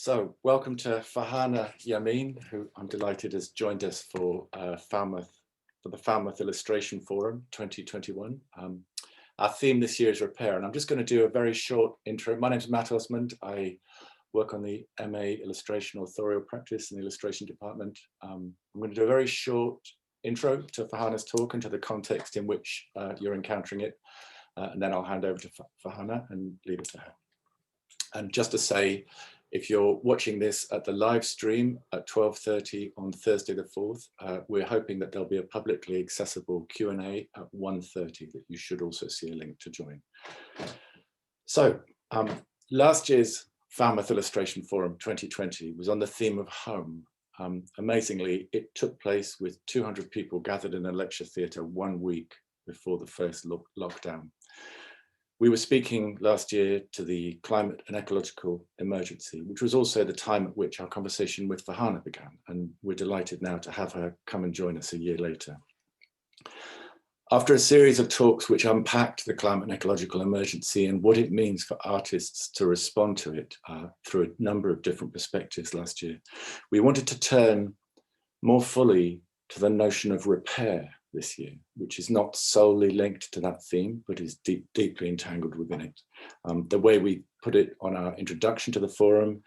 So welcome to Farhana Yamin, who I'm delighted has joined us for the Falmouth Illustration Forum 2021. Our theme this year is repair, and I'm just going to do a very short intro. My name is Matt Osmond. I work on the MA Illustration Authorial Practice in the Illustration Department. I'm going to do a very short intro to Farhana's talk and to the context in which you're encountering it, and then I'll hand over to Farhana and leave it to her. And just to say, if you're watching this at the live stream at 12:30 on Thursday the 4th, we're hoping that there'll be a publicly accessible Q&A at 1:30 that you should also see a link to join. So last year's Falmouth Illustration Forum 2020 was on the theme of home. Amazingly, it took place with 200 people gathered in a lecture theatre 1 week before the first lockdown. We were speaking last year to the climate and ecological emergency, which was also the time at which our conversation with Farhana began, and we're delighted now to have her come and join us a year later. After a series of talks which unpacked the climate and ecological emergency and what it means for artists to respond to it through a number of different perspectives last year, we wanted to turn more fully to the notion of repair this year, which is not solely linked to that theme, but is deeply entangled within it. The way we put it on our introduction to the forum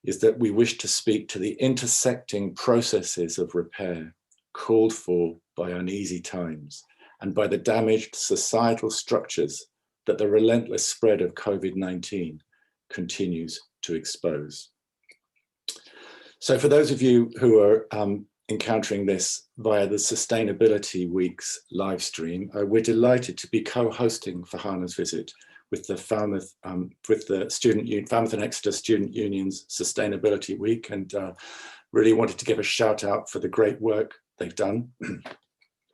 is that we wish to speak to the intersecting processes of repair called for by uneasy times and by the damaged societal structures that the relentless spread of COVID-19 continues to expose. So for those of you who are encountering this via the Sustainability Week's live stream, we're delighted to be co-hosting Farhana's visit with the Falmouth and Exeter Student Union's Sustainability Week, and really wanted to give a shout out for the great work they've done.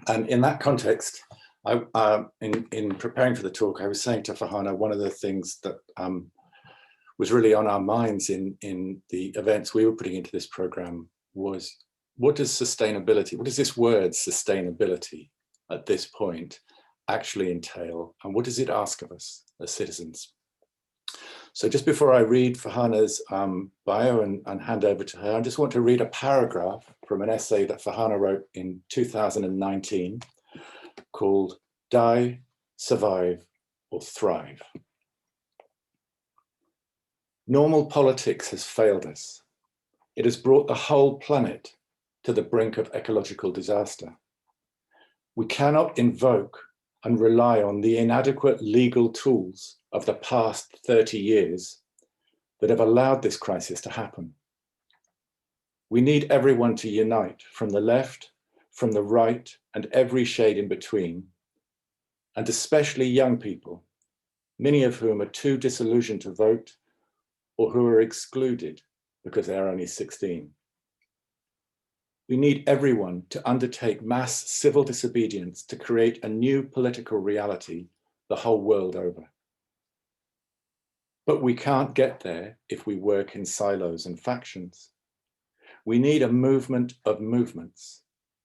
And in that context, in preparing for the talk, I was saying to Farhana, one of the things that was really on our minds in the events we were putting into this program was, what does this word sustainability at this point actually entail? And what does it ask of us as citizens? So just before I read Farhana's bio and hand over to her, I just want to read a paragraph from an essay that Farhana wrote in 2019 called Die, Survive, or Thrive. Normal politics has failed us. It has brought the whole planet to the brink of ecological disaster. We cannot invoke and rely on the inadequate legal tools of the past 30 years that have allowed this crisis to happen. We need everyone to unite, from the left, from the right, and every shade in between, and especially young people, many of whom are too disillusioned to vote or who are excluded because they are only 16. We need everyone to undertake mass civil disobedience to create a new political reality the whole world over. But we can't get there if we work in silos and factions. We need a movement of movements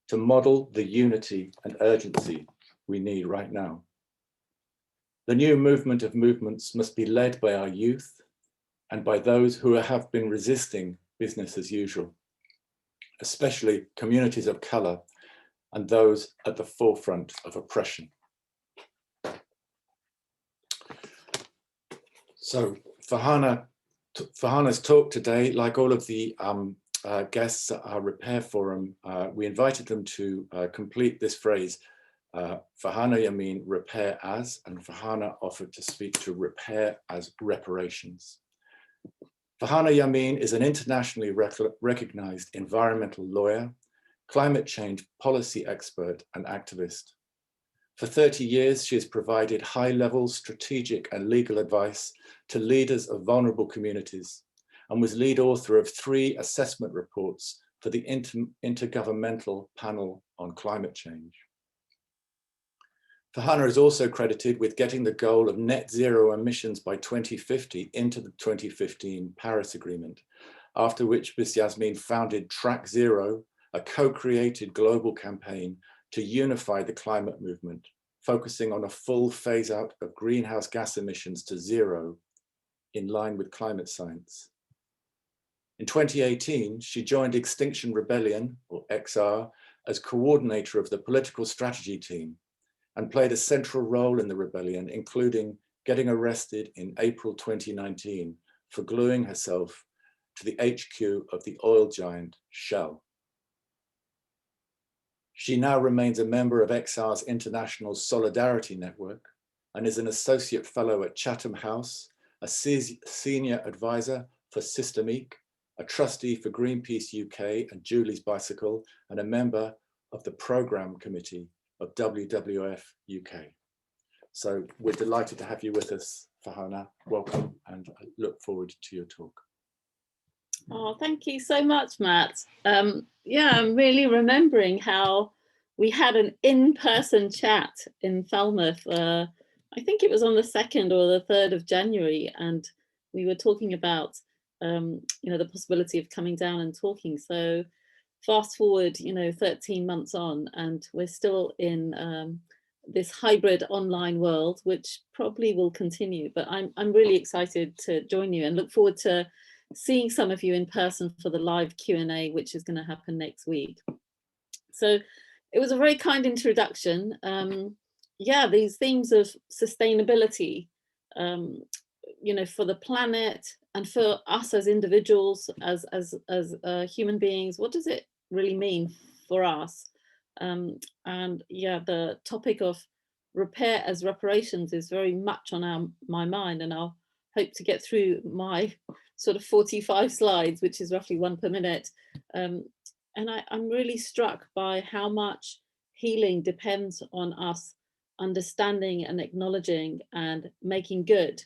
to model the unity and urgency we need right now. The new movement of movements must be led by our youth and by those who have been resisting business as usual, especially communities of color and those at the forefront of oppression. So Farhana's talk today, like all of the guests at our Repair Forum, we invited them to complete this phrase, Farhana Yamin, repair as, and Farhana offered to speak to repair as reparations. Farhana Yamin is an internationally recognized environmental lawyer, climate change policy expert, and activist. For 30 years, she has provided high-level strategic and legal advice to leaders of vulnerable communities and was lead author of 3 assessment reports for the Intergovernmental Panel on Climate Change. Farhana is also credited with getting the goal of net zero emissions by 2050 into the 2015 Paris Agreement, after which Ms. Yasmin founded Track Zero, a co-created global campaign to unify the climate movement, focusing on a full phase out of greenhouse gas emissions to zero in line with climate science. In 2018, she joined Extinction Rebellion, or XR, as coordinator of the political strategy team and played a central role in the rebellion, including getting arrested in April 2019 for gluing herself to the HQ of the oil giant Shell. She now remains a member of XR's International Solidarity Network and is an associate fellow at Chatham House, a senior advisor for Systemique, a trustee for Greenpeace UK and Julie's Bicycle, and a member of the programme committee of WWF UK. So we're delighted to have you with us, Farhana. Welcome, and I look forward to your talk. Oh, thank you so much, Matt. Yeah, I'm really remembering how we had an in-person chat in Falmouth. I think it was on the 2nd or the 3rd of January, and we were talking about the possibility of coming down and talking. So fast forward, 13 months on, and we're still in this hybrid online world, which probably will continue. But I'm really excited to join you and look forward to seeing some of you in person for the live Q&A, which is going to happen next week. So it was a very kind introduction. Yeah, these themes of sustainability, for the planet and for us as individuals, as human beings, what does it really mean for us? And yeah, the topic of repair as reparations is very much on my mind, and I'll hope to get through my sort of 45 slides, which is roughly 1 per minute. And I'm really struck by how much healing depends on us understanding and acknowledging and making good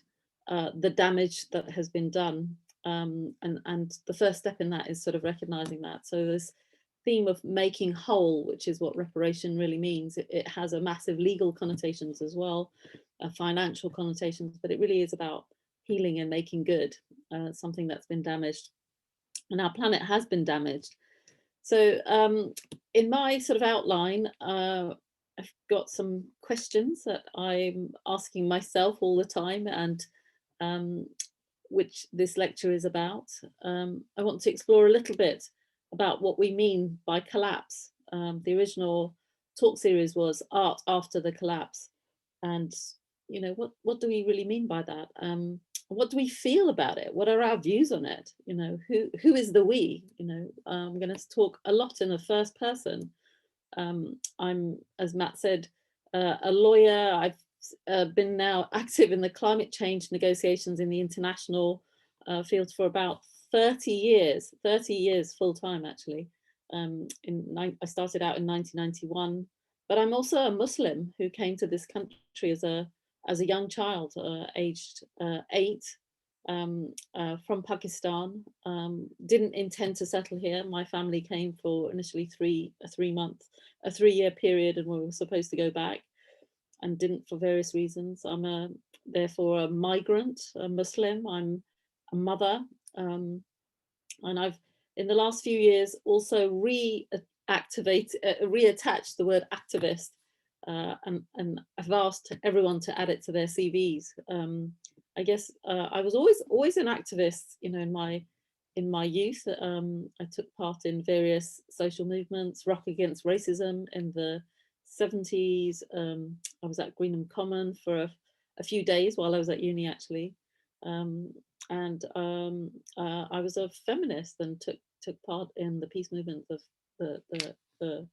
the damage that has been done. And the first step in that is sort of recognizing that. So this theme of making whole, which is what reparation really means, it has a massive legal connotations as well, financial connotations, but it really is about healing and making good something that's been damaged. And our planet has been damaged. So in my sort of outline, I've got some questions that I'm asking myself all the time, and which this lecture is about. I want to explore a little bit about what we mean by collapse. The original talk series was Art After the Collapse. And, what do we really mean by that? What do we feel about it? What are our views on it? Who is the we? I'm going to talk a lot in the first person. I'm, as Matt said, a lawyer. I've been now active in the climate change negotiations in the international field for about 30 years full time, actually. I started out in 1991, but I'm also a Muslim who came to this country as a young child, aged 8, from Pakistan. Didn't intend to settle here. My family came for initially a 3-year period, and we were supposed to go back and didn't for various reasons. I'm therefore a migrant, a Muslim. I'm a mother, and I've in the last few years also reattached the word activist, and I've asked everyone to add it to their CVs. I guess I was always an activist, in my youth. I took part in various social movements, Rock Against Racism in the 70s. I was at Greenham Common for a few days while I was at uni, actually. And I was a feminist and took part in the peace movement of the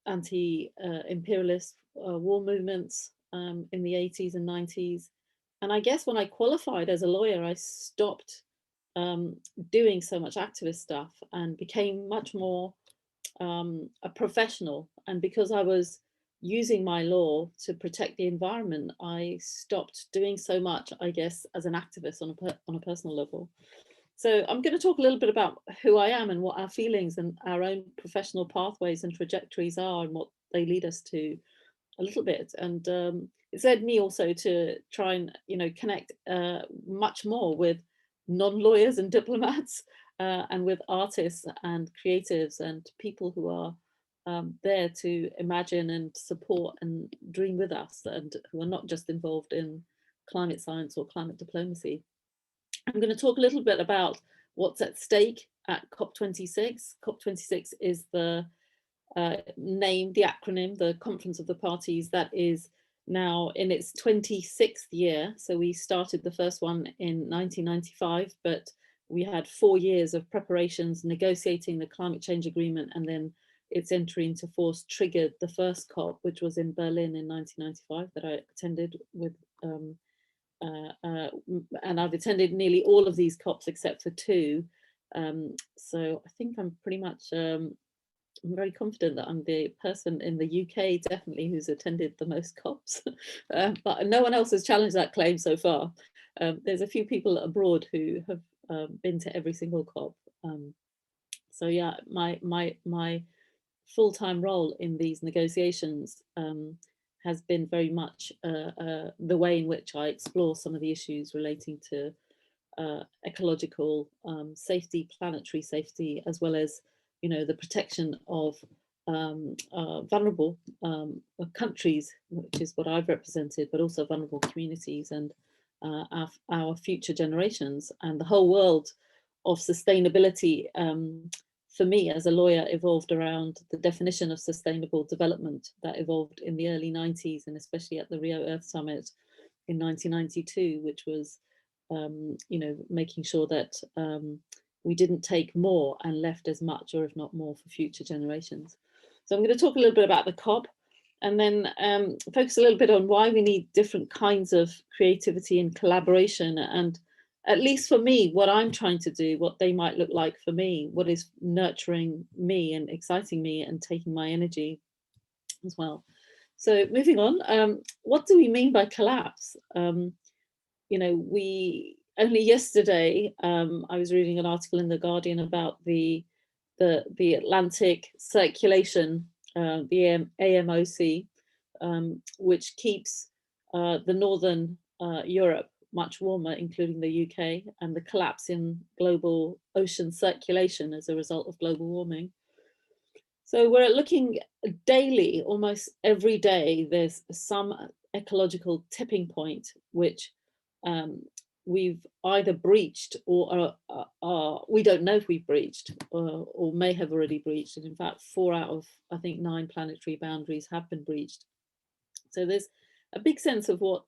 anti-imperialist war movements in the 80s and 90s. And I guess when I qualified as a lawyer, I stopped doing so much activist stuff and became much more a professional. And because I was using my law to protect the environment, I stopped doing so much, I guess, as an activist on a personal level. So I'm going to talk a little bit about who I am and what our feelings and our own professional pathways and trajectories are and what they lead us to a little bit. And it's led me also to try and, connect much more with non-lawyers and diplomats and with artists and creatives and people who are there to imagine and support and dream with us, and who are not just involved in climate science or climate diplomacy. I'm going to talk a little bit about what's at stake at COP26. COP26 is the name, the acronym, the Conference of the Parties, that is now in its 26th year. So we started the first one in 1995, but we had 4 years of preparations, negotiating the climate change agreement, and then its entry into force triggered the first COP, which was in Berlin in 1995, that I attended with, and I've attended nearly all of these COPs except for 2. So I think I'm pretty much, I'm very confident that I'm the person in the UK definitely who's attended the most COPs, but no one else has challenged that claim so far. There's a few people abroad who have been to every single COP. So yeah, my full-time role in these negotiations has been very much the way in which I explore some of the issues relating to ecological safety, planetary safety, as well as, you know, the protection of vulnerable countries, which is what I've represented, but also vulnerable communities and our future generations. And the whole world of sustainability, for me as a lawyer, evolved around the definition of sustainable development that evolved in the early 90s, and especially at the Rio Earth Summit in 1992, which was you know, making sure that we didn't take more and left as much, or if not more, for future generations. So I'm going to talk a little bit about the COP, and then focus a little bit on why we need different kinds of creativity and collaboration, and at least for me, what I'm trying to do, what they might look like for me, what is nurturing me and exciting me and taking my energy as well. So moving on, what do we mean by collapse? You know, we only yesterday, I was reading an article in The Guardian about the Atlantic circulation, the AMOC, which keeps the northern Europe much warmer, including the UK, and the collapse in global ocean circulation as a result of global warming. So we're looking daily, almost every day, there's some ecological tipping point, which we've either breached or we don't know if we've breached or may have already breached. And in fact, 4 out of, I think, 9 planetary boundaries have been breached. So there's a big sense of what,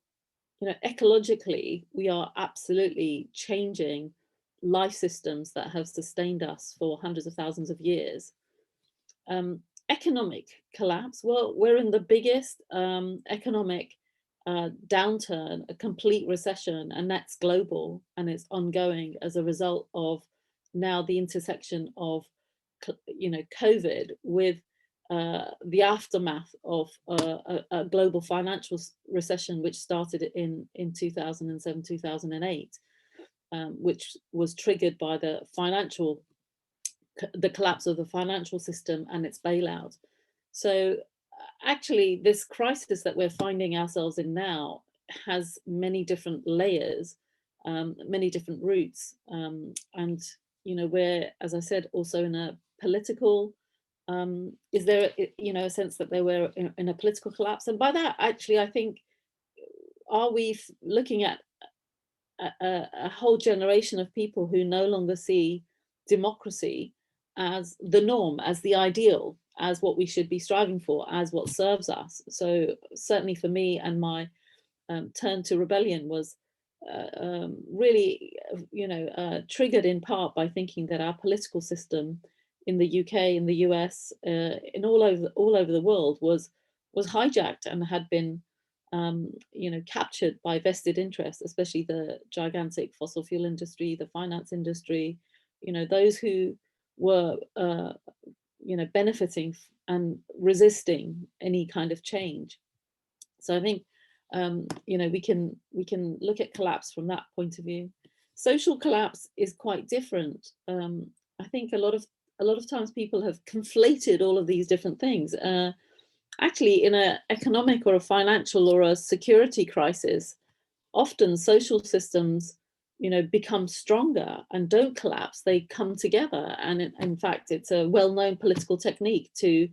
you know, ecologically, we are absolutely changing life systems that have sustained us for hundreds of thousands of years. Economic collapse, well, we're in the biggest economic downturn, a complete recession, and that's global, and it's ongoing as a result of now the intersection of, you know, COVID with the aftermath of a global financial recession, which started in 2007, 2008, which was triggered by the collapse of the financial system and its bailout. So actually, this crisis that we're finding ourselves in now has many different layers, many different roots, and, you know, we're, as I said, also in a political, is there, you know, a sense that they were in a political collapse? And by that, actually, I think, are we looking at a whole generation of people who no longer see democracy as the norm, as the ideal, as what we should be striving for, as what serves us? So certainly for me, and my turn to rebellion was really, you know, triggered in part by thinking that our political system in the UK, in the US, in all over the world was hijacked and had been, you know, captured by vested interests, especially the gigantic fossil fuel industry, the finance industry, you know, those who were, you know, benefiting and resisting any kind of change. So I think, you know, we can look at collapse from that point of view. Social collapse is quite different. I think a lot of times people have conflated all of these different things. Actually, in an economic or a financial or a security crisis, often social systems, you know, become stronger and don't collapse. They come together, and in fact, it's a well-known political technique to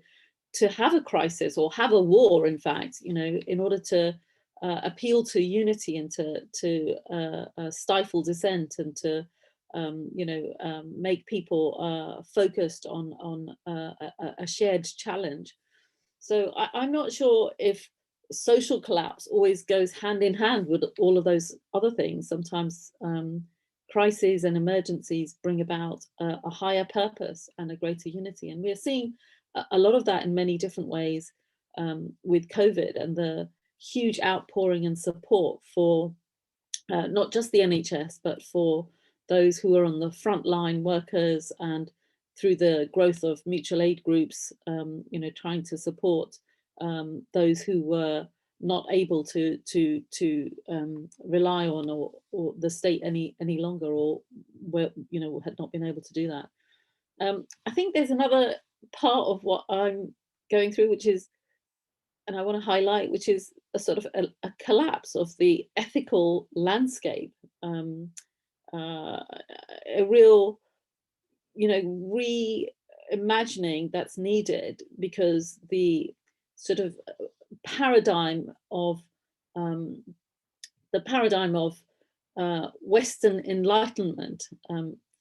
have a crisis or have a war. In fact, you know, in order to appeal to unity and to stifle dissent and to make people focused on a shared challenge. So I'm not sure if social collapse always goes hand in hand with all of those other things. Sometimes crises and emergencies bring about a higher purpose and a greater unity. And we're seeing a lot of that in many different ways with COVID and the huge outpouring and support for not just the NHS, but for those who are on the frontline workers, and through the growth of mutual aid groups, trying to support those who were not able to rely on or the state any longer, or were, had not been able to do that. I think there's another part of what I'm going through, which is, and I want to highlight, which is a sort of a collapse of the ethical landscape, a real, reimagining that's needed, because the sort of paradigm of Western enlightenment,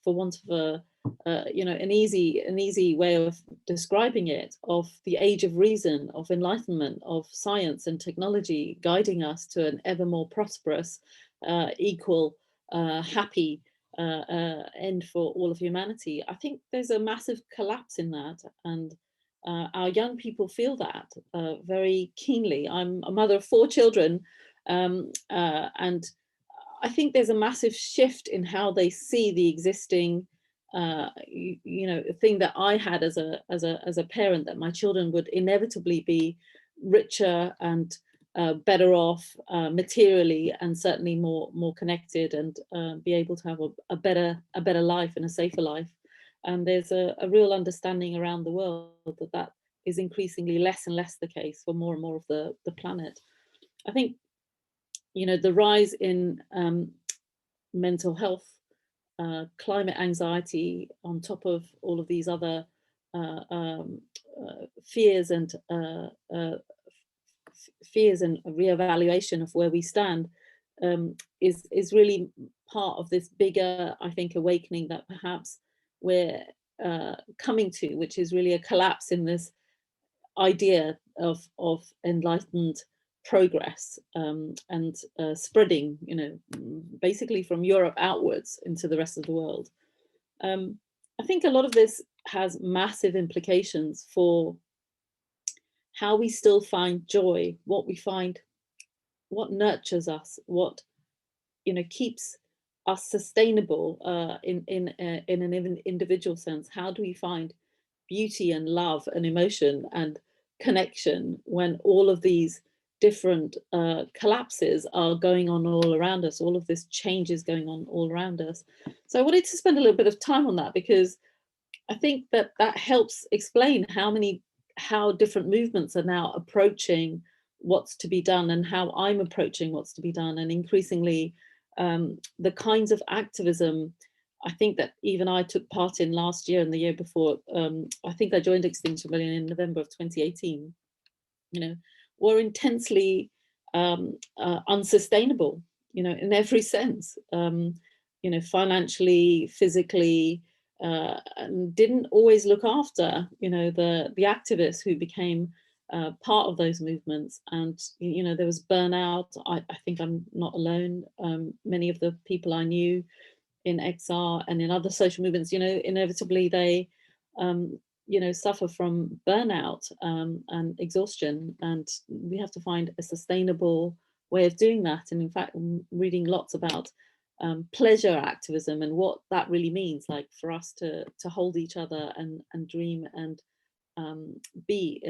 for want of an easy way of describing it, of the age of reason, of enlightenment, of science and technology guiding us to an ever more prosperous, equal, happy end for all of humanity. I think there's a massive collapse in that, and our young people feel that very keenly. I'm a mother of 4 children, and I think there's a massive shift in how they see the existing thing that I had as a parent, that my children would inevitably be richer and better off materially, and certainly more connected, and be able to have a better life and a safer life. And there's a real understanding around the world that is increasingly less and less the case for more and more of the planet. I think, the rise in mental health, climate anxiety, on top of all of these other fears and reevaluation of where we stand, is really part of this bigger, I think, awakening that perhaps we're coming to, which is really a collapse in this idea of enlightened progress, and spreading, basically from Europe outwards into the rest of the world. I think a lot of this has massive implications for how we still find joy, what we find, what nurtures us, what keeps us sustainable in an individual sense. How do we find beauty and love and emotion and connection when all of these different collapses are going on all around us, all of this change is going on all around us? So I wanted to spend a little bit of time on that, because I think that helps explain how different movements are now approaching what's to be done, and how I'm approaching what's to be done. And increasingly, the kinds of activism I think that even I took part in last year and the year before. I think I joined Extinction Rebellion in November of 2018, were intensely unsustainable, in every sense, financially, physically, and didn't always look after, the activists who became part of those movements. And, there was burnout. I think I'm not alone. Many of the people I knew in XR and in other social movements, inevitably they, suffer from burnout and exhaustion. And we have to find a sustainable way of doing that. And in fact, I'm reading lots about pleasure activism and what that really means, like for us to hold each other and dream and be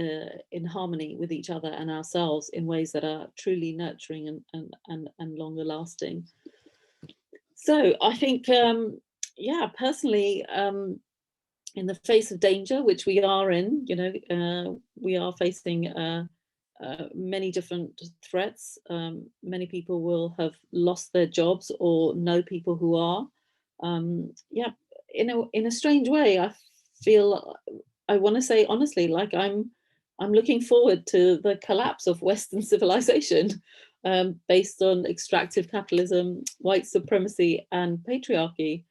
in harmony with each other and ourselves in ways that are truly nurturing and longer lasting. So I think, personally, in the face of danger, which we are in, we are facing many different threats. Many people will have lost their jobs or know people who are. In a strange way, I feel, I want to say honestly, like I'm looking forward to the collapse of Western civilization, based on extractive capitalism, white supremacy, and patriarchy.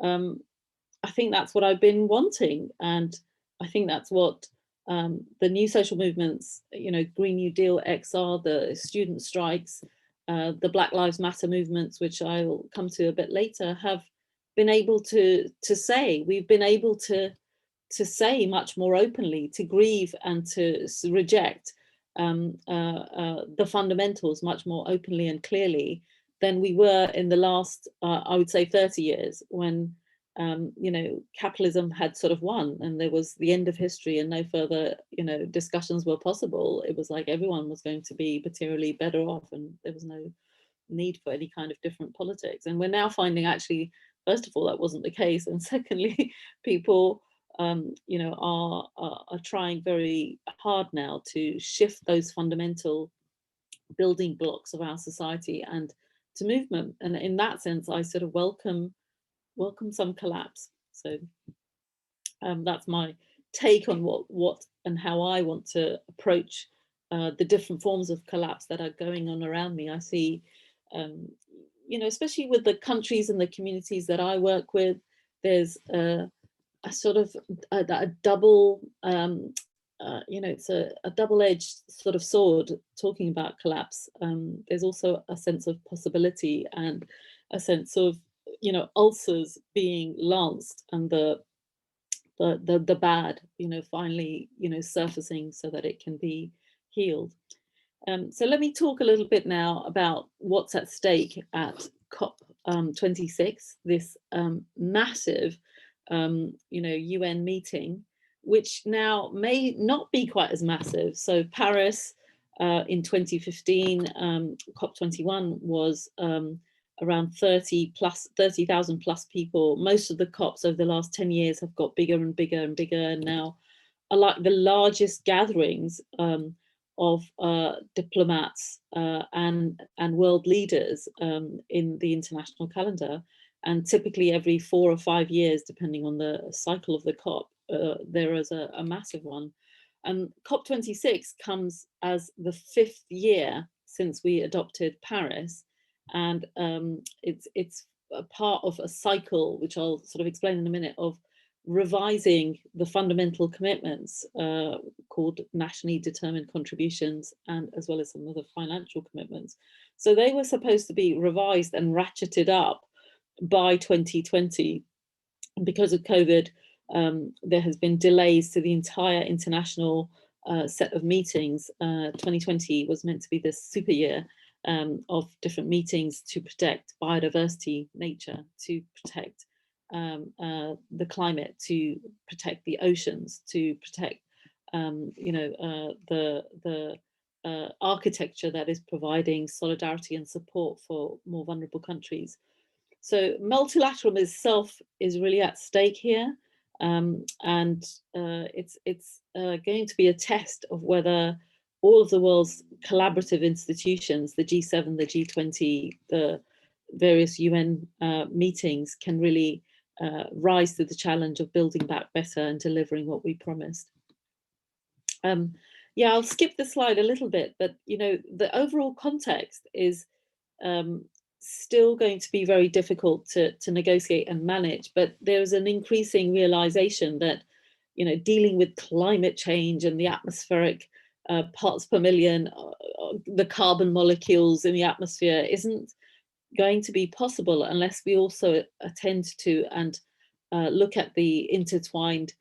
I think that's what I've been wanting, and I think that's what the new social movements, Green New Deal, XR, the student strikes, the Black Lives Matter movements, which I'll come to a bit later, have been able to say. We've been able to say much more openly, to grieve and to reject the fundamentals much more openly and clearly than we were in the last, I would say, 30 years, when capitalism had sort of won and there was the end of history and no further, discussions were possible. It was like everyone was going to be materially better off and there was no need for any kind of different politics. And we're now finding, actually, first of all, that wasn't the case. And secondly, people are trying very hard now to shift those fundamental building blocks of our society and to movement. And in that sense, I sort of welcome some collapse. So that's my take on what and how I want to approach the different forms of collapse that are going on around me. I see, especially with the countries and the communities that I work with, there's a sort of a double, it's a double-edged sort of sword talking about collapse. There's also a sense of possibility and a sense of, ulcers being lanced and the bad, finally, surfacing so that it can be healed. So let me talk a little bit now about what's at stake at COP 26, this massive, UN meeting, which now may not be quite as massive. So Paris in 2015, COP 21 was around 30,000 plus people. Most of the COPs over the last 10 years have got bigger and bigger and bigger, and now are like the largest gatherings of diplomats and world leaders in the international calendar. And typically every 4 or 5 years, depending on the cycle of the COP, there is a massive one. And COP26 comes as the 5th year since we adopted Paris. And it's a part of a cycle, which I'll sort of explain in a minute, of revising the fundamental commitments called nationally determined contributions, and as well as some other financial commitments. So they were supposed to be revised and ratcheted up by 2020. And because of COVID, there has been delays to the entire international set of meetings. 2020 was meant to be this super year of different meetings to protect biodiversity, nature, to protect the climate, to protect the oceans, to protect the architecture that is providing solidarity and support for more vulnerable countries. So multilateralism itself is really at stake here, and it's going to be a test of whether all of the world's collaborative institutions, the G7, the G20, the various UN meetings, can really rise to the challenge of building back better and delivering what we promised. Yeah, I'll skip the slide a little bit, but the overall context is still going to be very difficult to negotiate and manage, but there's an increasing realization that dealing with climate change and the atmospheric parts per million, the carbon molecules in the atmosphere, isn't going to be possible unless we also attend to and look at the intertwined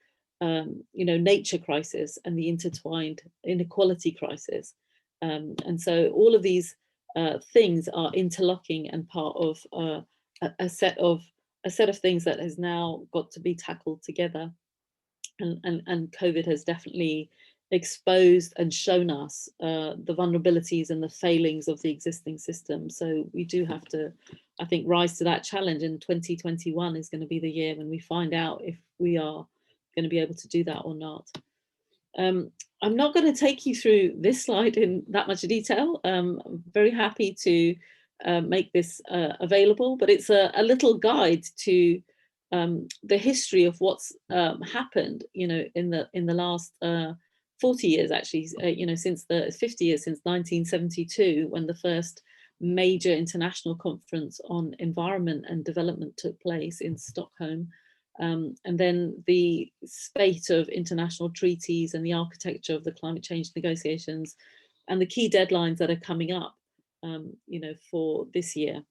nature crisis and the intertwined inequality crisis. And so all of these things are interlocking and part of a set of things that has now got to be tackled together. And COVID has definitely exposed and shown us the vulnerabilities and the failings of the existing system. So we do have to, I think, rise to that challenge. And 2021 is going to be the year when we find out if we are going to be able to do that or not. I'm not going to take you through this slide in that much detail. I'm very happy to make this available, but it's a little guide to the history of what's happened, in the last 40 years, actually, since the 50 years since 1972, when the first major international conference on environment and development took place in Stockholm. And then the spate of international treaties and the architecture of the climate change negotiations and the key deadlines that are coming up, you know, for this year.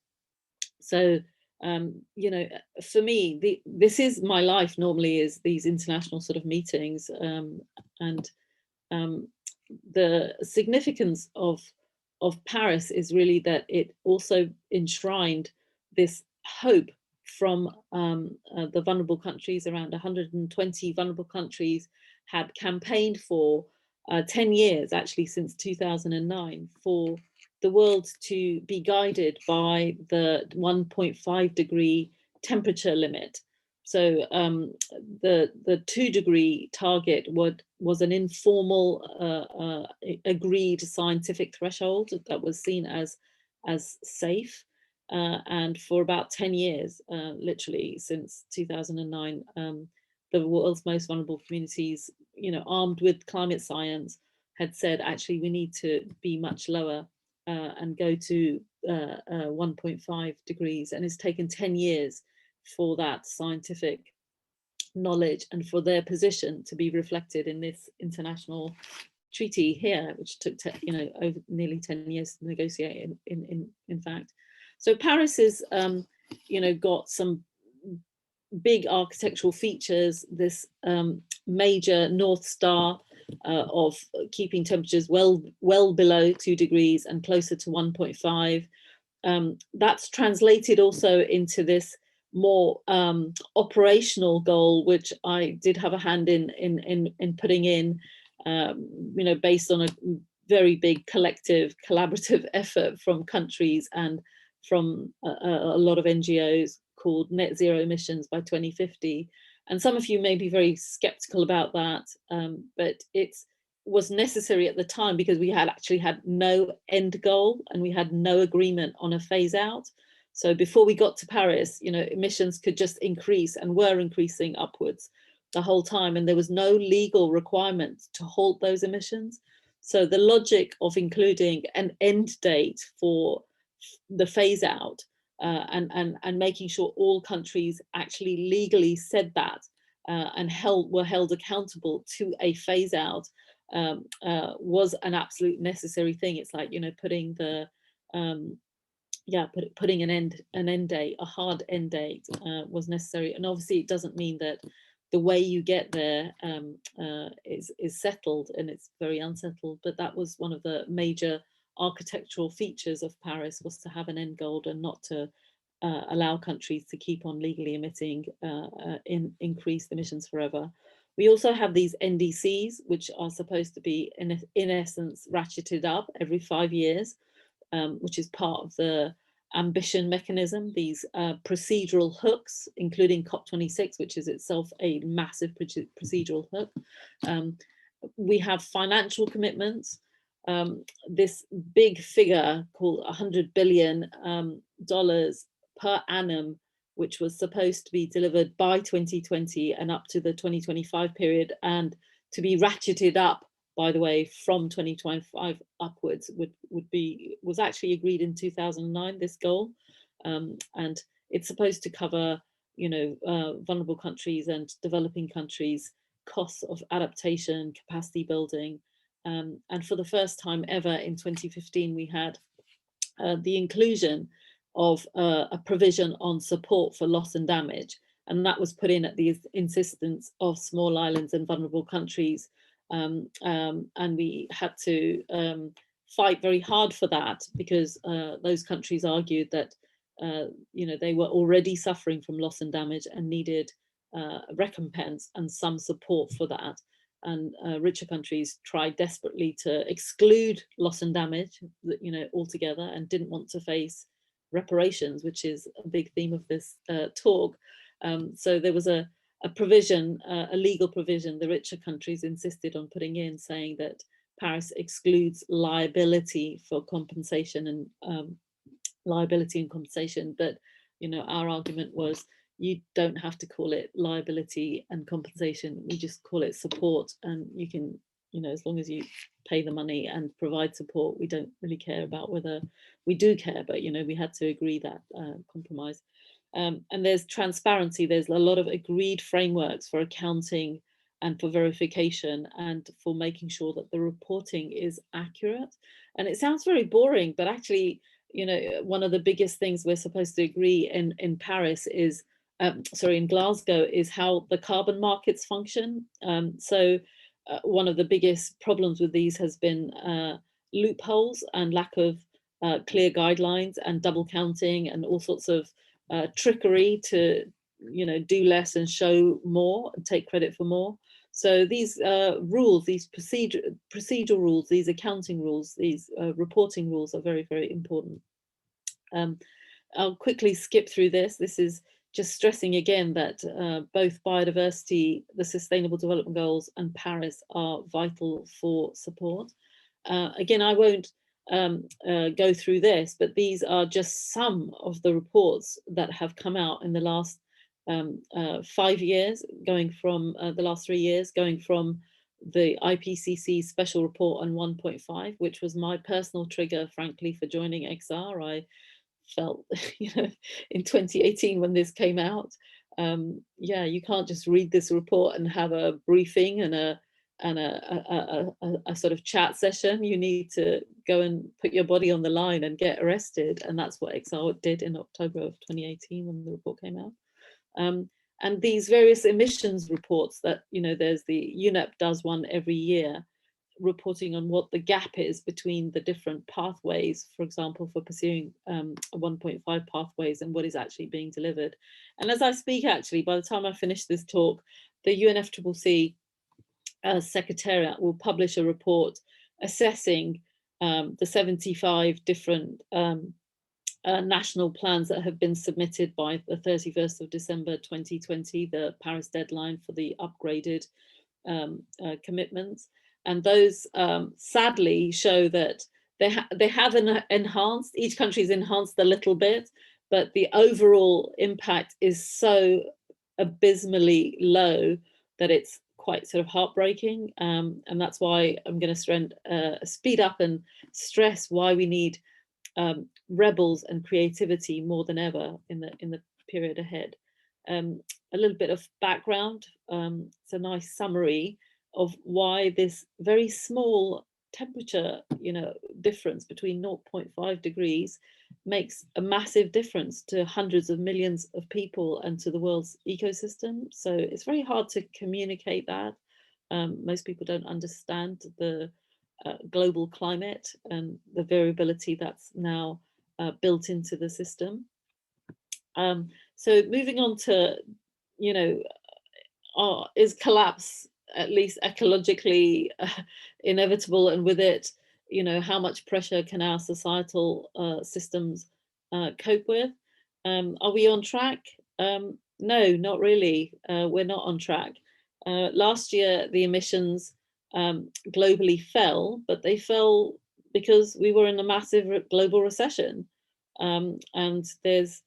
So, you know, for me, this is my life normally, is these international sort of meetings, and the significance of Paris is really that it also enshrined this hope from the vulnerable countries. Around 120 vulnerable countries had campaigned for 10 years, actually since 2009, for the world to be guided by the 1.5 degree temperature limit. So the 2 degree target was an informal agreed scientific threshold that was seen as safe. And for about 10 years, literally since 2009, the world's most vulnerable communities, you know, armed with climate science, had said, actually, we need to be much lower and go to 1.5 degrees. And it's taken 10 years for that scientific knowledge and for their position to be reflected in this international treaty here, which took you know, over nearly 10 years to negotiate in fact. So Paris is you know, got some big architectural features, this major North Star of keeping temperatures well below 2 degrees and closer to 1.5. That's translated also into this more operational goal, which I did have a hand in putting in, you know, based on a very big collective collaborative effort from countries and from a lot of NGOs, called Net Zero Emissions by 2050. And some of you may be very skeptical about that, but it was necessary at the time because we had actually had no end goal and we had no agreement on a phase out. So before we got to Paris, you know, emissions could just increase and were increasing upwards the whole time, and there was no legal requirement to halt those emissions. So the logic of including an end date for the phase out and making sure all countries actually legally said that and were held accountable to a phase out was an absolute necessary thing. It's like, you know, putting the putting an end date, a hard end date, was necessary. And obviously it doesn't mean that the way you get there is settled, and it's very unsettled, but that was one of the major architectural features of Paris, was to have an end goal and not to allow countries to keep on legally emitting increased emissions forever. We also have these NDCs, which are supposed to be in essence ratcheted up every 5 years, which is part of the ambition mechanism, these procedural hooks, including COP26, which is itself a massive procedural hook. We have financial commitments. This big figure called $100 billion per annum, which was supposed to be delivered by 2020 and up to the 2025 period, and to be ratcheted up, by the way, from 2025 upwards, was actually agreed in 2009, this goal. And it's supposed to cover, you know, vulnerable countries and developing countries' costs of adaptation, capacity building. And for the first time ever in 2015, we had the inclusion of a provision on support for loss and damage. And that was put in at the insistence of small islands and vulnerable countries. And we had to fight very hard for that, because those countries argued that you know, they were already suffering from loss and damage and needed recompense and some support for that. And richer countries tried desperately to exclude loss and damage, you know, altogether, and didn't want to face reparations, which is a big theme of this talk. So there was a provision, a legal provision, the richer countries insisted on putting in, saying that Paris excludes liability for compensation and liability and compensation. But, you know, our argument was, you don't have to call it liability and compensation. We just call it support, and you can as long as you pay the money and provide support, we don't really care about whether we do care, but we had to agree that compromise. And there's transparency. There's a lot of agreed frameworks for accounting and for verification and for making sure that the reporting is accurate. And it sounds very boring, but actually, one of the biggest things we're supposed to agree in Paris is, in Glasgow, is how the carbon markets function. One of the biggest problems with these has been loopholes and lack of clear guidelines and double counting and all sorts of trickery to do less and show more and take credit for more. So these rules, these procedural rules, these accounting rules, these reporting rules are very, very important. I'll quickly skip through this. This is just stressing again that both biodiversity, the Sustainable Development Goals, and Paris are vital for support. Again, I won't go through this, but these are just some of the reports that have come out in the last 5 years, going from the last 3 years, going from the IPCC special report on 1.5, which was my personal trigger, frankly, for joining XR. I felt, in 2018 when this came out, you can't just read this report and have a briefing and a sort of chat session. You need to go and put your body on the line and get arrested, and that's what XR did in October of 2018 when the report came out. And these various emissions reports that, there's the UNEP does one every year, reporting on what the gap is between the different pathways, for example, for pursuing 1.5 pathways and what is actually being delivered. And as I speak, actually, by the time I finish this talk, the UNFCCC Secretariat will publish a report assessing the 75 different national plans that have been submitted by the 31st of December 2020, the Paris deadline for the upgraded commitments. And those sadly show that they have enhanced, each country's enhanced a little bit, but the overall impact is so abysmally low that it's quite sort of heartbreaking. And that's why I'm going to speed up and stress why we need rebels and creativity more than ever in the period ahead. A little bit of background. It's a nice summary of why this very small temperature, difference between 0.5 degrees makes a massive difference to hundreds of millions of people and to the world's ecosystem. So it's very hard to communicate that. Most people don't understand the global climate and the variability that's now built into the system. So moving on to, is collapse at least ecologically inevitable, and with it, how much pressure can our societal systems cope with? Are we on track? No, not really. We're not on track. Last year, the emissions globally fell, but they fell because we were in a massive global recession. And there's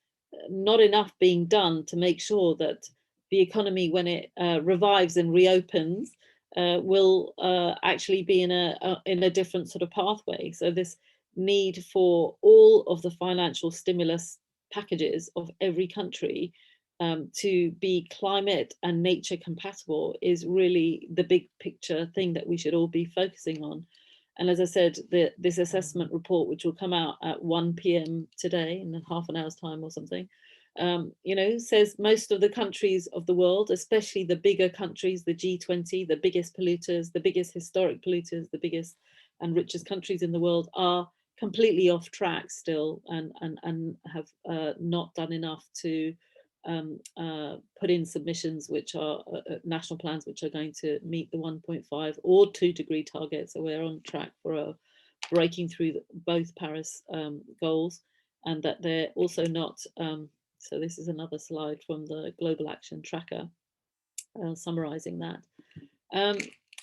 not enough being done to make sure that the economy, when it revives and reopens, will actually be in a different sort of pathway. So this need for all of the financial stimulus packages of every country to be climate and nature compatible is really the big picture thing that we should all be focusing on. And as I said, this assessment report, which will come out at 1 p.m. today in half an hour's time or something, says most of the countries of the world, especially the bigger countries, the G20, the biggest polluters, the biggest historic polluters, the biggest and richest countries in the world, are completely off track still and have not done enough to put in submissions which are national plans which are going to meet the 1.5 or 2 degree target. So we're on track for breaking through both Paris goals, and that they're also not, so this is another slide from the Global Action Tracker summarizing that.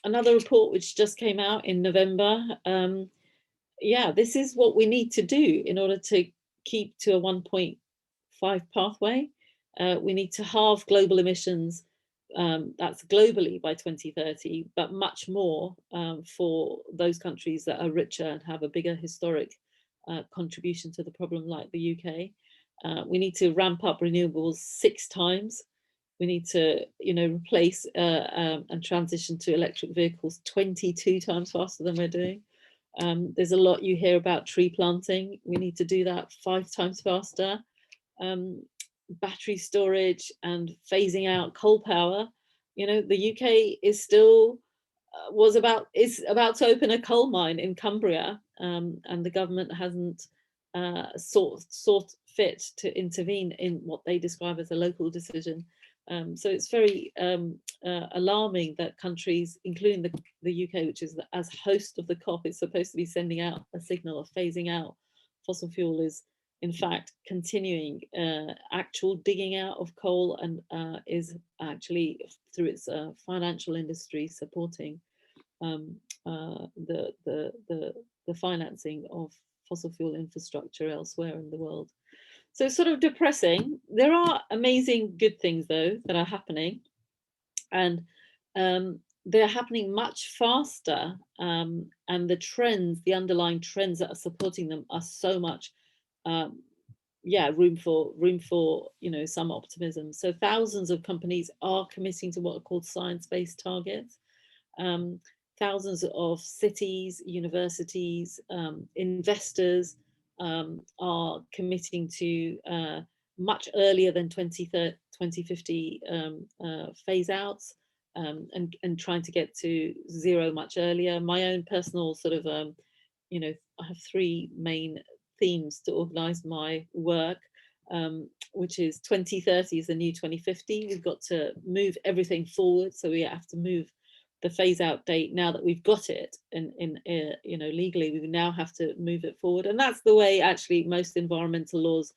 Another report which just came out in November, this is what we need to do in order to keep to a 1.5 pathway. We need to halve global emissions that's globally by 2030, but much more for those countries that are richer and have a bigger historic contribution to the problem, like the UK. We need to ramp up renewables 6 times. We need to, replace and transition to electric vehicles 22 times faster than we're doing. There's a lot you hear about tree planting. We need to do that 5 times faster. Battery storage and phasing out coal power. The UK is still is about to open a coal mine in Cumbria, and the government hasn't sought fit to intervene in what they describe as a local decision. So it's very alarming that countries, including the UK, which is as host of the COP, is supposed to be sending out a signal of phasing out fossil fuel, is in fact continuing actual digging out of coal, and is actually through its financial industry supporting the financing of fossil fuel infrastructure elsewhere in the world. So it's sort of depressing. There are amazing good things though that are happening, and they're happening much faster, and the trends, the underlying trends that are supporting them are so much room for some optimism. So thousands of companies are committing to what are called science-based targets. Thousands of cities, universities, investors are committing to much earlier than 2050 phase outs, and trying to get to zero much earlier. My own personal sort of, I have 3 main themes to organize my work, which is 2030 is the new 2050. We've got to move everything forward, so we have to move the phase out date now that we've got it in legally. We now have to move it forward, and that's the way actually most environmental laws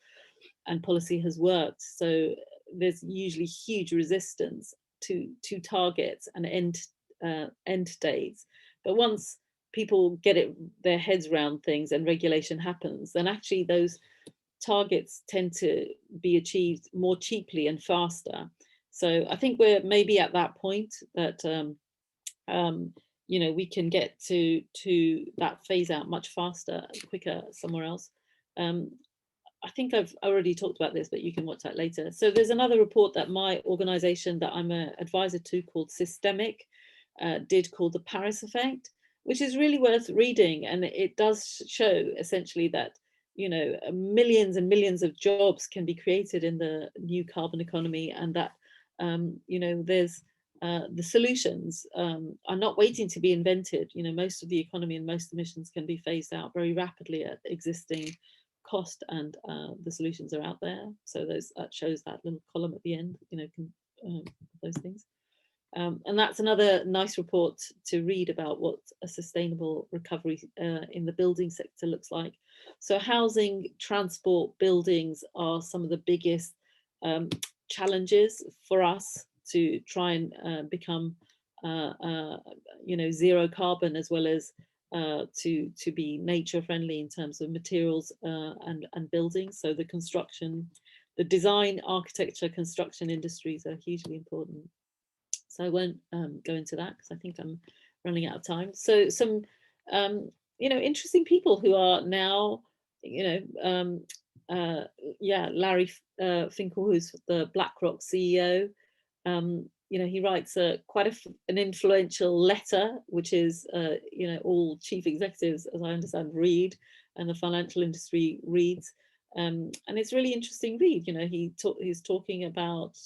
and policy has worked. So there's usually huge resistance to targets and end dates, but once people get their heads around things and regulation happens, then actually those targets tend to be achieved more cheaply and faster. So I think we're maybe at that point that we can get to that phase out much faster, quicker somewhere else. I think I've already talked about this, but you can watch that later. So there's another report that my organization that I'm an advisor to, called Systemic, did, called The Paris Effect, which is really worth reading. And it does show essentially that, millions and millions of jobs can be created in the new carbon economy, and that, there's the solutions are not waiting to be invented. Most of the economy and most emissions can be phased out very rapidly at existing cost, and the solutions are out there. So that shows that little column at the end, those things. And that's another nice report to read about what a sustainable recovery in the building sector looks like. So housing, transport, buildings are some of the biggest challenges for us to try and become zero carbon, as well as to be nature friendly in terms of materials and buildings. So the construction, the design, architecture, construction industries are hugely important. So I won't go into that because I think I'm running out of time. So some interesting people who are now, Larry Finkel, who's the BlackRock CEO. He writes quite an influential letter, which is, all chief executives, as I understand, read, and the financial industry reads. And it's really interesting read. He's talking about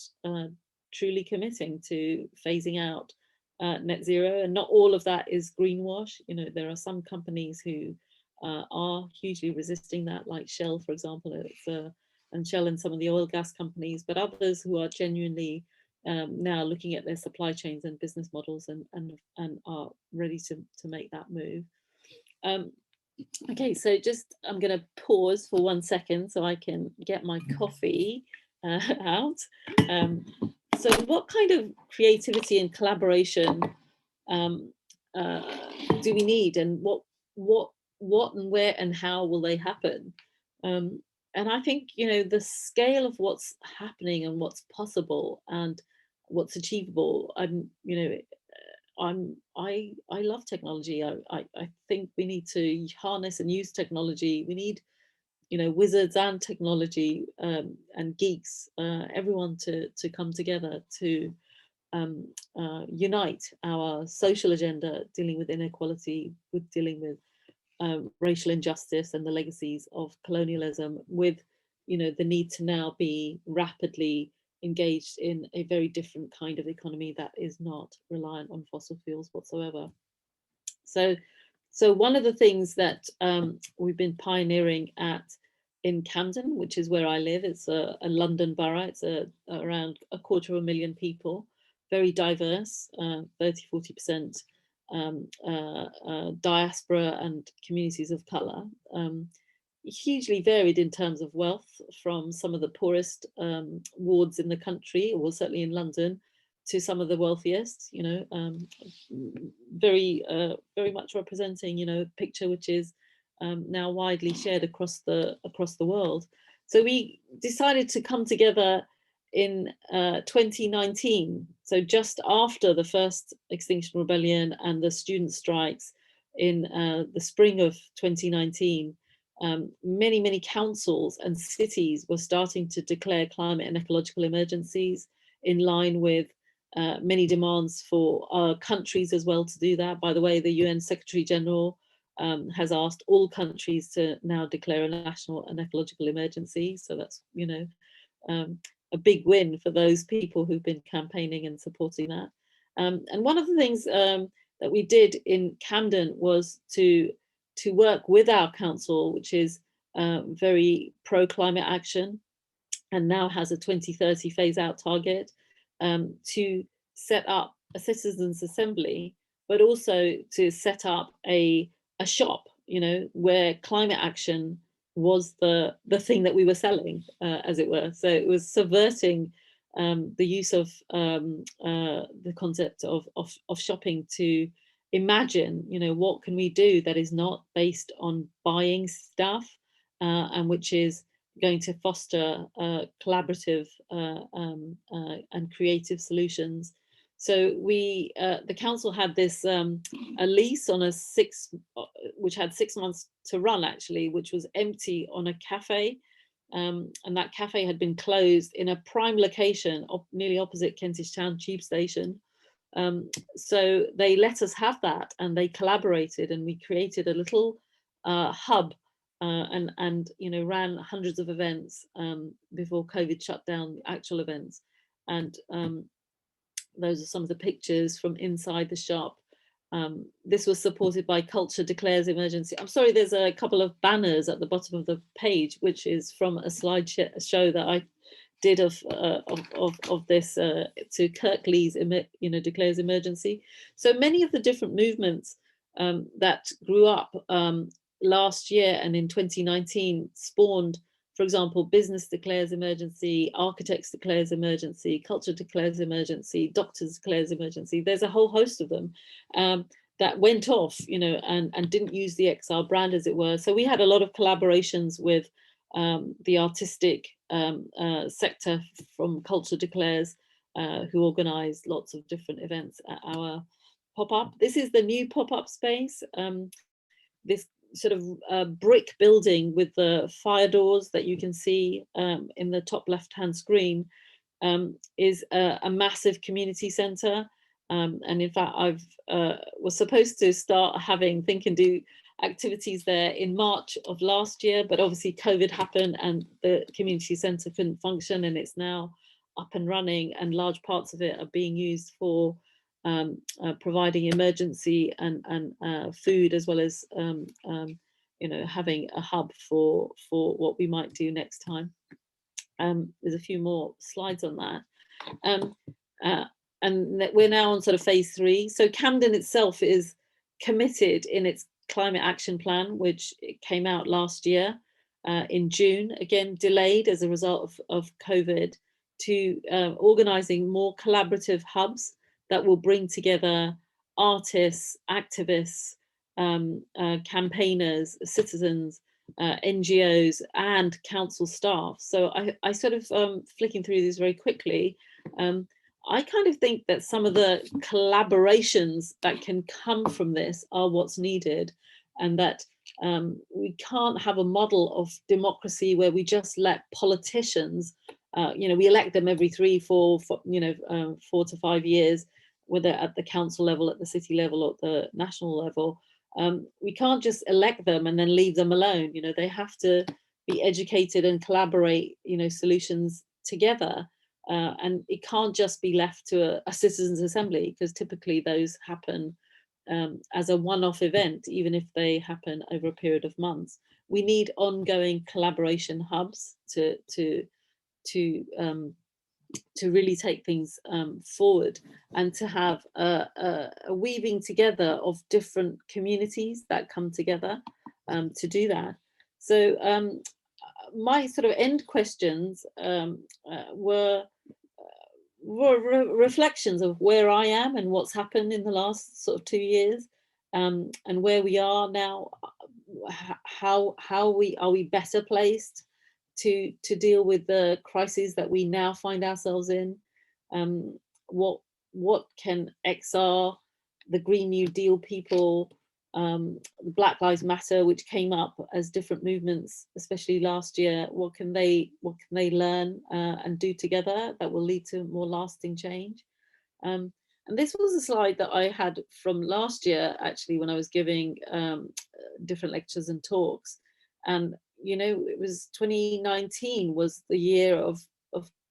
truly committing to phasing out net zero, and not all of that is greenwash. There are some companies who are hugely resisting that, like Shell, for example, and Shell and some of the oil gas companies, but others who are genuinely now looking at their supply chains and business models and are ready to make that move. Okay, so I'm going to pause for 1 second so I can get my coffee out. So what kind of creativity and collaboration do we need, and what and where and how will they happen? And I think, the scale of what's happening and what's possible, and what's achievable. I love technology. I think we need to harness and use technology. We need, wizards and technology, and geeks, everyone to come together to unite our social agenda, dealing with inequality, with dealing with racial injustice and the legacies of colonialism, with the need to now be rapidly engaged in a very different kind of economy that is not reliant on fossil fuels whatsoever. So one of the things that we've been pioneering in Camden, which is where I live, it's a London borough, it's around 250,000 people, very diverse, 30–40% diaspora and communities of colour, hugely varied in terms of wealth, from some of the poorest wards in the country, or certainly in London, to some of the wealthiest, very much representing, a picture which is now widely shared across the world. So we decided to come together in 2019, so just after the first Extinction Rebellion and the student strikes in the spring of 2019. Many councils and cities were starting to declare climate and ecological emergencies, in line with many demands for countries as well to do that. By the way, the UN Secretary General has asked all countries to now declare a national and ecological emergency. So that's, a big win for those people who've been campaigning and supporting that. And one of the things that we did in Camden was to work with our council, which is very pro-climate action and now has a 2030 phase-out target, to set up a citizens' assembly, but also to set up a shop, where climate action was the thing that we were selling, as it were. So it was subverting the use of the concept of shopping to imagine, what can we do that is not based on buying stuff, and which is going to foster collaborative and creative solutions. So we, the council had this a lease on which had 6 months to run, actually, which was empty, on a cafe. And that cafe had been closed in a prime location nearly opposite Kentish Town Tube Station. So they let us have that, and they collaborated, and we created a little hub, and ran hundreds of events before COVID shut down the actual events. And those are some of the pictures from inside the shop. This was supported by Culture Declares Emergency. I'm sorry, there's a couple of banners at the bottom of the page, which is from a slideshow that I did of this to Kirklees, Declares Emergency. So many of the different movements that grew up last year and in 2019 spawned, for example, Business Declares Emergency, Architects Declares Emergency, Culture Declares Emergency, Doctors Declares Emergency. There's a whole host of them that went off, and didn't use the XR brand, as it were. So we had a lot of collaborations with the artistic sector from Culture Declares, who organised lots of different events at our pop-up. This is the new pop-up space. This sort of brick building with the fire doors that you can see in the top left-hand screen is a massive community centre. And in fact, I've was supposed to start having Think and Do activities there in March of last year, but obviously COVID happened and the community centre couldn't function, and it's now up and running, and large parts of it are being used for providing emergency and food, as well as having a hub for what we might do next time. There's a few more slides on that, and we're now on sort of phase 3. So Camden itself is committed in its climate action plan, which came out last year in June, again delayed as a result of COVID, to organising more collaborative hubs that will bring together artists, activists, campaigners, citizens, NGOs, and council staff. So I sort of, flicking through these very quickly, I kind of think that some of the collaborations that can come from this are what's needed, and that we can't have a model of democracy where we just let politicians, we elect them every 4 to 5 years, whether at the council level, at the city level, or at the national level. We can't just elect them and then leave them alone. They have to be educated and collaborate, solutions together. And it can't just be left to a citizens' assembly, because typically those happen as a one-off event, even if they happen over a period of months. We need ongoing collaboration hubs to really take things forward, and to have a weaving together of different communities that come together to do that. So my sort of end questions were reflections of where I am and what's happened in the last sort of 2 years, and where we are now. How are we better placed to deal with the crises that we now find ourselves in? What can XR, the Green New Deal people, the Black Lives Matter, which came up as different movements, especially last year, what can they learn and do together that will lead to more lasting change? And this was a slide that I had from last year, actually, when I was giving different lectures and talks. And it was 2019 was the year of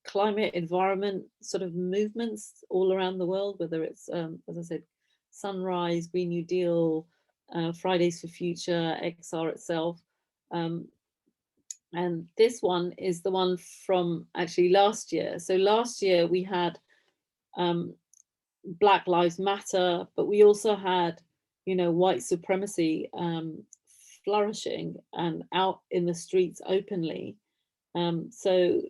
climate environment sort of movements all around the world, whether it's as I said, Sunrise, Green New Deal, Fridays for Future, XR itself. And this one is the one from actually last year. So last year we had Black Lives Matter, but we also had, white supremacy flourishing and out in the streets openly. So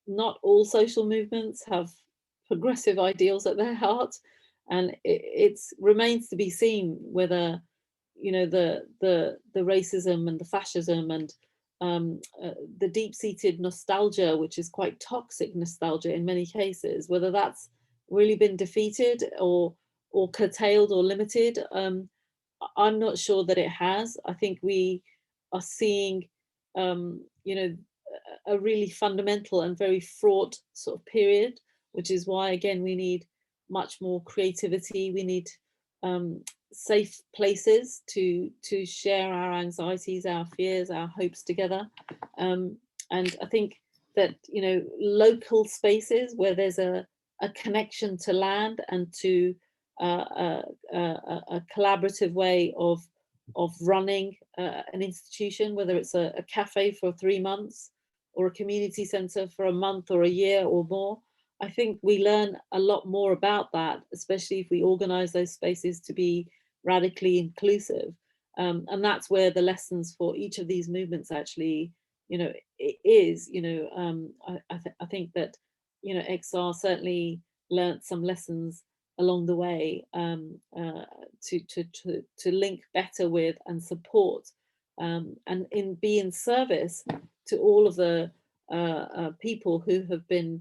not all social movements have progressive ideals at their heart, and it remains to be seen whether the racism and the fascism and the deep-seated nostalgia, which is quite toxic nostalgia in many cases, whether that's really been defeated or curtailed or limited. I'm not sure that it has. I think we are seeing a really fundamental and very fraught sort of period, which is why, again, we need much more creativity. We need safe places to share our anxieties, our fears, our hopes together. And I think that, local spaces where there's a connection to land and to a collaborative way of running an institution, whether it's a cafe for 3 months or a community centre for a month or a year or more. I think we learn a lot more about that, especially if we organise those spaces to be radically inclusive. And that's where the lessons for each of these movements actually, it is. I think that, XR certainly learnt some lessons along the way to link better with and support and be in service to all of the people who have been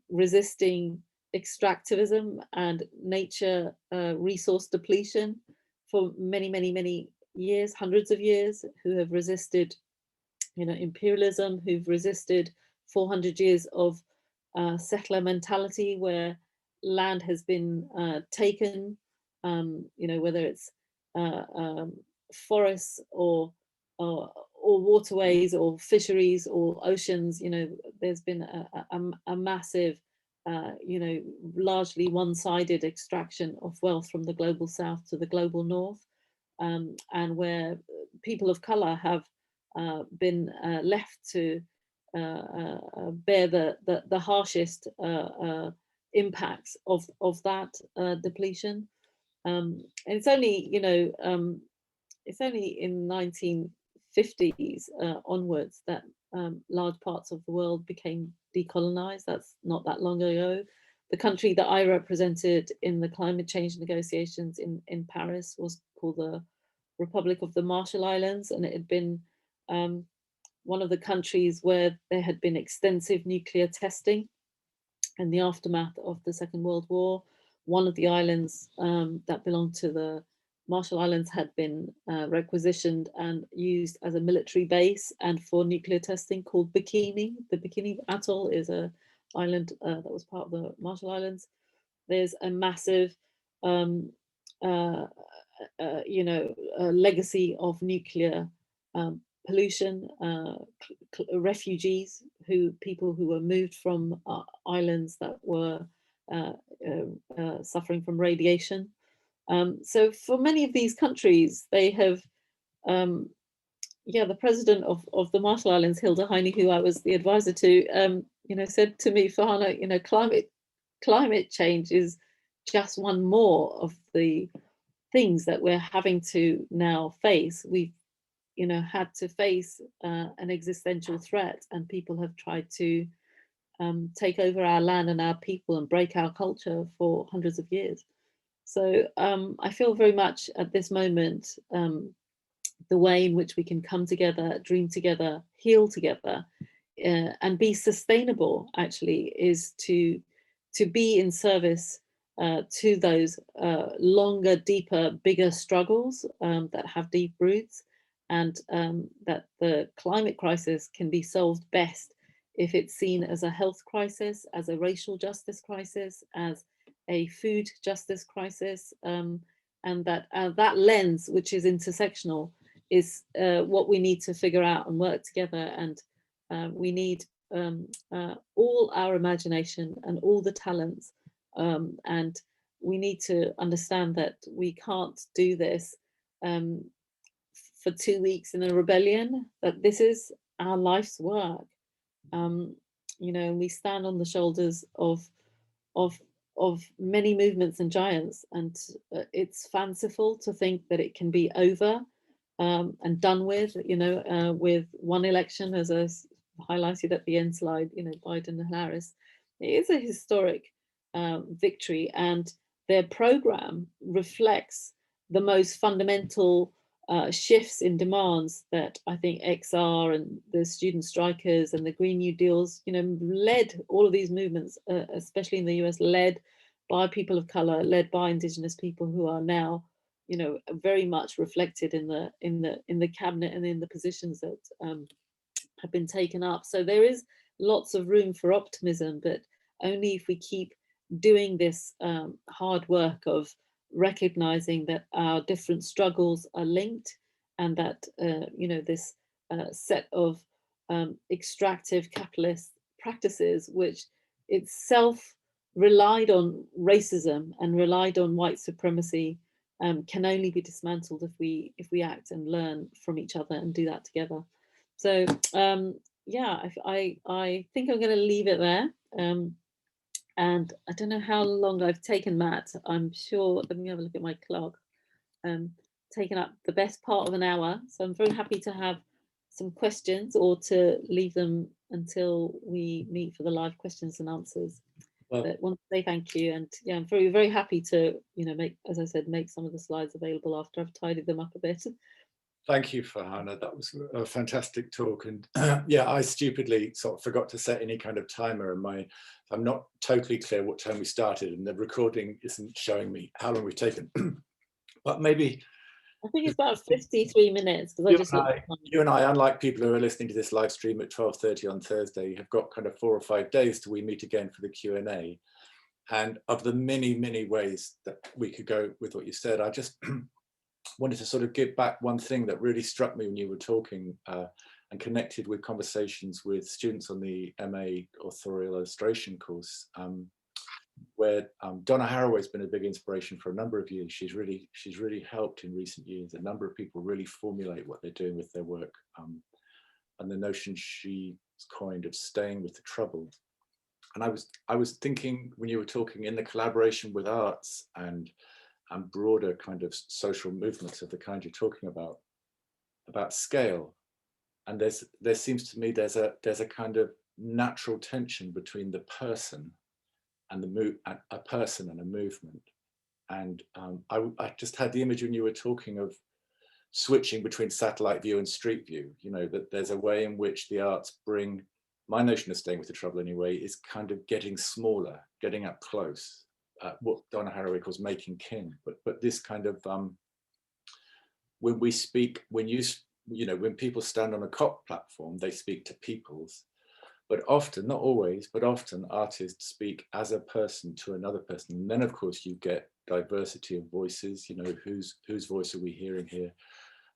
resisting extractivism and nature resource depletion for many, many, many years, hundreds of years, who have resisted, imperialism, who've resisted 400 years of settler mentality where land has been taken, whether it's forests or waterways or fisheries or oceans. There's been a massive, largely one-sided extraction of wealth from the global south to the global north, and where people of color have been left to bear the harshest impacts of that depletion. And it's only, it's only in 1950s onwards that large parts of the world became decolonized. That's not that long ago. The country that I represented in the climate change negotiations in Paris was called the Republic of the Marshall Islands, and it had been one of the countries where there had been extensive nuclear testing. in the aftermath of the Second World War. One of the islands that belonged to the Marshall Islands had been requisitioned and used as a military base and for nuclear testing, called Bikini. The Bikini Atoll is an island that was part of the Marshall Islands. There's a massive legacy of nuclear pollution, refugees, people who were moved from islands that were suffering from radiation. So for many of these countries, they have, the president of the Marshall Islands, Hilda Heine, who I was the advisor to, said to me, Farhana, climate change is just one more of the things that we're having to now face. We've had to face an existential threat, and people have tried to take over our land and our people and break our culture for hundreds of years. So I feel very much at this moment the way in which we can come together, dream together, heal together, and be sustainable, actually, is to be in service to those longer, deeper, bigger struggles that have deep roots, and that the climate crisis can be solved best if it's seen as a health crisis, as a racial justice crisis, as a food justice crisis, and that lens, which is intersectional, is what we need to figure out and work together. And we need all our imagination and all the talents, and we need to understand that we can't do this for 2 weeks in a rebellion, that this is our life's work. We stand on the shoulders of many movements and giants, and it's fanciful to think that it can be over and done with, with one election, as I highlighted at the end slide, Biden and Harris. It is a historic victory, and their program reflects the most fundamental shifts in demands that I think XR and the student strikers and the Green New Deals, led all of these movements, especially in the US, led by people of color, led by Indigenous people, who are now, very much reflected in the cabinet and in the positions that have been taken up. So there is lots of room for optimism, but only if we keep doing this hard work of recognizing that our different struggles are linked, and that this set of extractive capitalist practices, which itself relied on racism and relied on white supremacy, can only be dismantled if we act and learn from each other and do that together. So I think I'm going to leave it there. And I don't know how long I've taken, Matt. I'm sure, let me have a look at my clock. Taken up the best part of an hour. So I'm very happy to have some questions, or to leave them until we meet for the live questions and answers. Well, but I want to say thank you. And yeah, I'm very, very happy to, make, as I said, make some of the slides available after I've tidied them up a bit. Thank you, Farhana. That was a fantastic talk. And yeah, I stupidly sort of forgot to set any kind of timer, and I'm not totally clear what time we started, and the recording isn't showing me how long we've taken. But maybe I think it's about 53 minutes. You and I, unlike people who are listening to this live stream at 12:30 on Thursday, have got kind of 4 or 5 days till we meet again for the Q&A. And of the many, many ways that we could go with what you said, I just wanted to sort of give back one thing that really struck me when you were talking, and connected with conversations with students on the MA Authorial Illustration course, where Donna Haraway's been a big inspiration for a number of years. She's really helped in recent years a number of people really formulate what they're doing with their work, and the notion she's coined of staying with the trouble. And I was thinking, when you were talking, in the collaboration with arts and broader kind of social movements of the kind you're talking about scale. And there seems to me there's a kind of natural tension between the person and a person and a movement. And I just had the image when you were talking of switching between satellite view and street view, that there's a way in which the arts bring my notion of staying with the trouble anyway, is kind of getting smaller, getting up close, what Donna Haraway calls making kin. But this kind of, when we speak, when people stand on a COP platform, they speak to peoples, but often, not always, but often artists speak as a person to another person. And then of course you get diversity of voices, whose voice are we hearing here?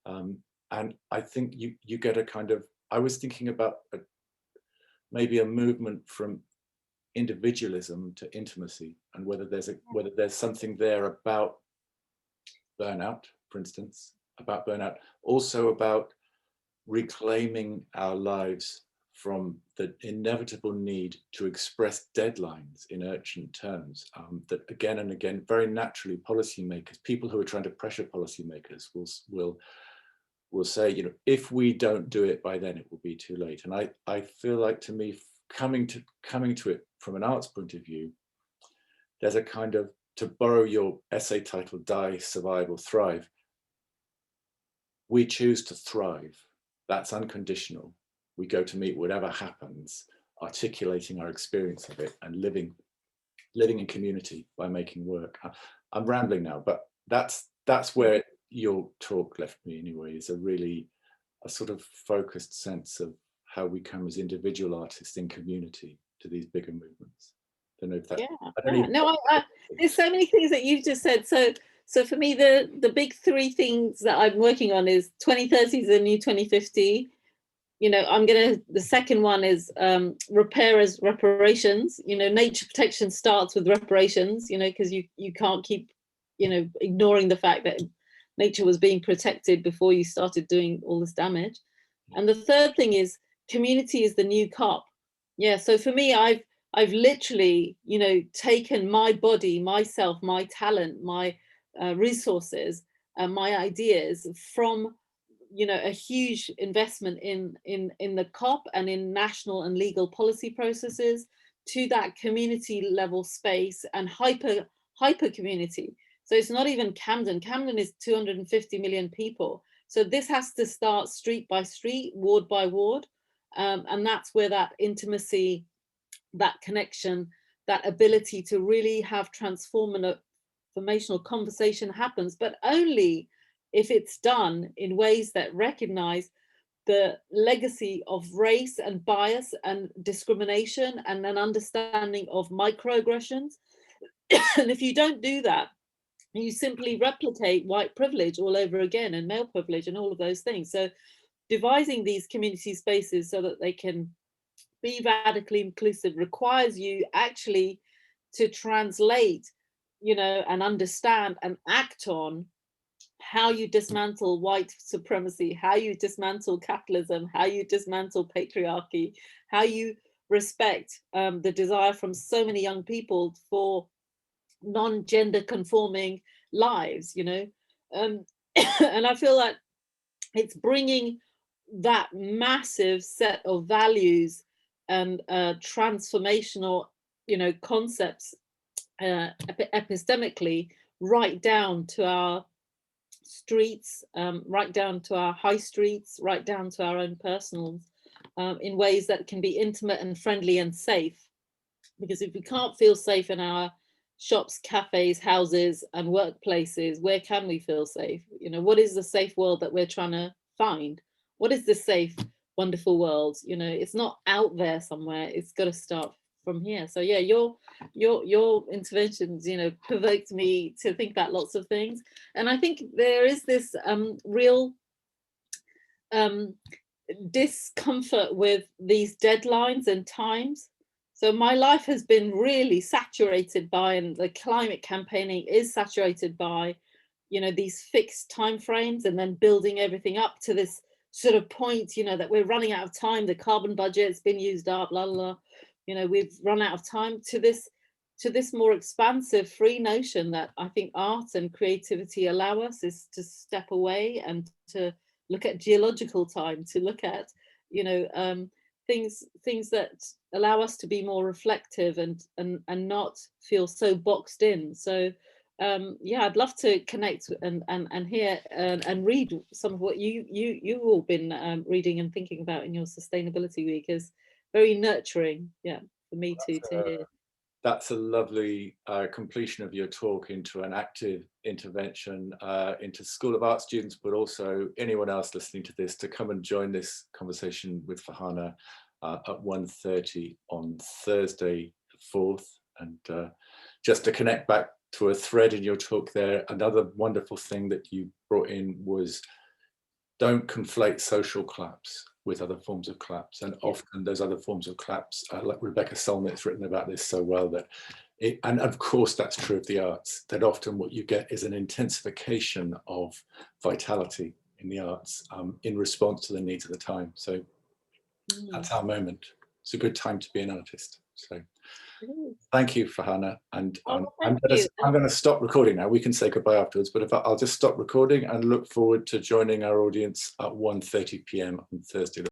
And I think you get a kind of, I was thinking about maybe a movement from individualism to intimacy, and whether there's something there about burnout, for instance, also about reclaiming our lives from the inevitable need to express deadlines in urgent terms, that again and again, very naturally, policymakers, people who are trying to pressure policymakers will say, if we don't do it by then, it will be too late. And I feel like, to me, coming to it from an arts point of view, there's a kind of, to borrow your essay title, Die, Survive or Thrive, we choose to thrive. That's unconditional. We go to meet whatever happens, articulating our experience of it and living in community by making work. I'm rambling now, but that's where your talk left me anyway, is a sort of focused sense of how we come as individual artists in community to these bigger movements. I don't know if that. There's so many things that you've just said. So for me, the big three things that I'm working on is 2030 is the new 2050. The second one is repair as reparations. Nature protection starts with reparations, because you can't keep, ignoring the fact that nature was being protected before you started doing all this damage. And the third thing is community is the new COP. Yeah, so for me, I've literally, taken my body, myself, my talent, my resources, my ideas from, a huge investment in the COP and in national and legal policy processes, to that community level space and hyper community. So it's not even Camden. Camden is 250 million people. So this has to start street by street, ward by ward. And that's where that intimacy, that connection, that ability to really have transformational conversation happens, but only if it's done in ways that recognize the legacy of race and bias and discrimination and an understanding of microaggressions. And if you don't do that, you simply replicate white privilege all over again, and male privilege and all of those things. So devising these community spaces so that they can be radically inclusive requires you actually to translate, and understand and act on how you dismantle white supremacy, how you dismantle capitalism, how you dismantle patriarchy, how you respect the desire from so many young people for non-gender conforming lives, and I feel like it's bringing that massive set of values and transformational, concepts epistemically right down to our streets, right down to our high streets, right down to our own personals, in ways that can be intimate and friendly and safe. Because if we can't feel safe in our shops, cafes, houses, and workplaces, where can we feel safe? What is the safe world that we're trying to find? What is the safe, wonderful world? It's not out there somewhere. It's got to start from here. So yeah, your interventions, provoked me to think about lots of things. And I think there is this real discomfort with these deadlines and times. So my life has been really saturated by, and the climate campaigning is saturated by, these fixed timeframes, and then building everything up to this sort of point, that we're running out of time. The carbon budget's been used up, la la la. We've run out of time, to this more expansive, free notion that I think art and creativity allow us, is to step away and to look at geological time, to look at, things that allow us to be more reflective and not feel so boxed in. So yeah, I'd love to connect and hear and read some of what you've all been reading and thinking about in your sustainability week, as very nurturing, yeah, for me too to hear. That's a lovely completion of your talk into an active intervention into School of Art students, but also anyone else listening to this, to come and join this conversation with Farhana at 1:30 on Thursday the 4th. And just to connect back to a thread in your talk there, another wonderful thing that you brought in was don't conflate social collapse with other forms of collapse. And often those other forms of collapse, like Rebecca Solnit's written about this so well, that and of course that's true of the arts, that often what you get is an intensification of vitality in the arts in response to the needs of the time. So that's our moment. It's a good time to be an artist. So thank you, Farhana. And I'm going to stop recording now. We can say goodbye afterwards, but I'll just stop recording and look forward to joining our audience at 1:30 p.m. on Thursday.